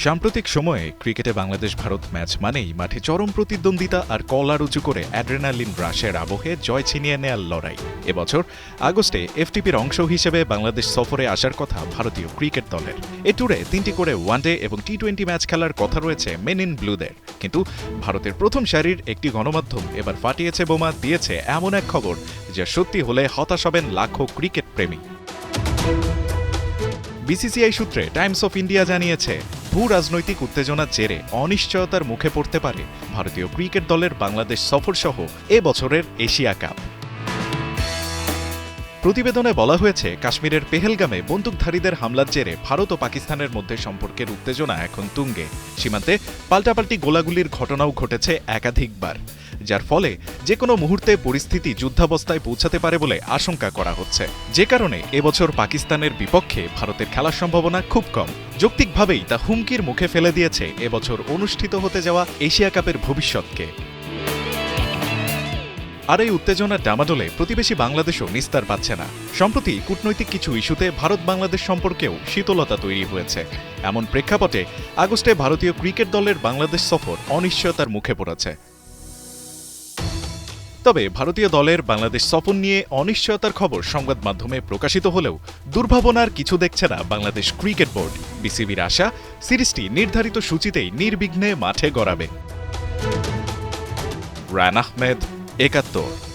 সাম্প্রতিক সময়ে ক্রিকেটে বাংলাদেশ ভারত ম্যাচ মানেই মাঠে চরম প্রতিদ্বন্দ্বিতা আর কলার উঁচু করে অ্যাড্রেনালিন রাশের আবহে জয় ছিনিয়ে নেয়ার লড়াই। এবছর আগস্টে এফটিপির অংশ হিসেবে বাংলাদেশ সফরে আসার কথা ভারতীয় ক্রিকেট দলের। এ ট্যুরে 3টি করে ওয়ানডে এবং টি-20 ম্যাচ খেলার কথা রয়েছে মেন ইন ব্লুদের। কিন্তু ভারতের প্রথম সারির একটি গণমাধ্যম এবার ফাটিয়েছে বোমা, দিয়েছে এমন এক খবর যা সত্যি হলে হতাশ হবেন লাখো ক্রিকেট প্রেমী। বিসিসিআই সূত্রে টাইমস অফ ইন্ডিয়া জানিয়েছে, ভূ রাজনৈতিক উত্তেজনার জেরে অনিশ্চয়তার মুখে পড়তে পারে ভারতীয় ক্রিকেট দলের বাংলাদেশ সফরসহ এ বছরের এশিয়া কাপ। প্রতিবেদনে বলা হয়েছে, কাশ্মীরের পেহেলগামে বন্দুকধারীদের হামলার জেরে ভারত ও পাকিস্তানের মধ্যে সম্পর্কের উত্তেজনা এখন তুঙ্গে। সীমান্তে পাল্টাপাল্টি গোলাগুলির ঘটনাও ঘটেছে একাধিকবার, যার ফলে যে কোনো মুহূর্তে পরিস্থিতি যুদ্ধাবস্থায় পৌঁছাতে পারে বলে আশঙ্কা করা হচ্ছে। যে কারণে এবছর পাকিস্তানের বিপক্ষে ভারতের খেলার সম্ভাবনা খুব কম। যৌক্তিকভাবেই তা হুমকির মুখে ফেলে দিয়েছে এবছর অনুষ্ঠিত হতে যাওয়া এশিয়া কাপের ভবিষ্যৎকে। আর এই উত্তেজনার ডামাডোলে প্রতিবেশী বাংলাদেশও নিস্তার পাচ্ছে না। সম্প্রতি কূটনৈতিক কিছু ইস্যুতে ভারত বাংলাদেশ সম্পর্কেও শীতলতা তৈরি হয়েছে। এমন প্রেক্ষাপটে আগস্টে ভারতীয় ক্রিকেট দলের বাংলাদেশ সফর অনিশ্চয়তার মুখে পড়েছে। তবে ভারতীয় দলের বাংলাদেশ সফর নিয়ে অনিশ্চয়তার খবর সংবাদ মাধ্যমে প্রকাশিত হলেও দুর্ভাবনার কিছু দেখছে না বাংলাদেশ ক্রিকেট বোর্ড। বিসিবির আশা, সিরিজটি নির্ধারিত সূচিতেই নির্বিঘ্নে মাঠে গড়াবে। রায়ন আহমেদ, ৭১।